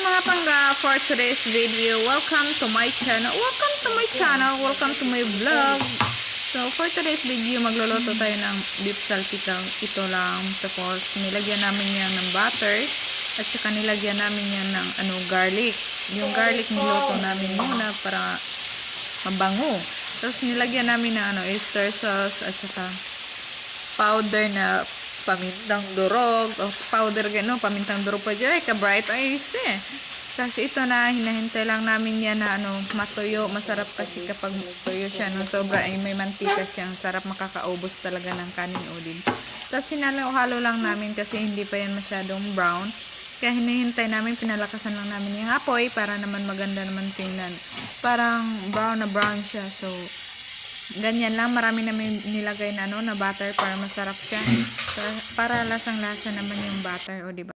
mga pangga, for today's video, welcome to my channel, welcome to my vlog. So for today's video, magluluto tayo ng beef salpicang. Ito lang, tapos nilagyan namin yan ng butter at saka nilagyan namin yan ng garlic. Yung garlic niluto namin muna para mabango. Tapos nilagyan namin ng oyster sauce at saka powder na pamintang durog o powder pamintang durog pa dyan ka bright eyes eh. Tapos ito na hinahintay lang namin yan na matuyo. Masarap kasi kapag tuyo siya sobra ay may mantika siyang sarap, makakaubos talaga ng kanin udin. Tapos hinalo-halo lang namin kasi hindi pa yan masyadong brown, kaya hinihintay namin, pinalakasan lang namin yung apoy para naman maganda naman tingnan, parang brown na brown siya. So ganyan lang, marami namin nilagay na na butter para masarap siya, para lasang-lasa naman yung butter, o diba?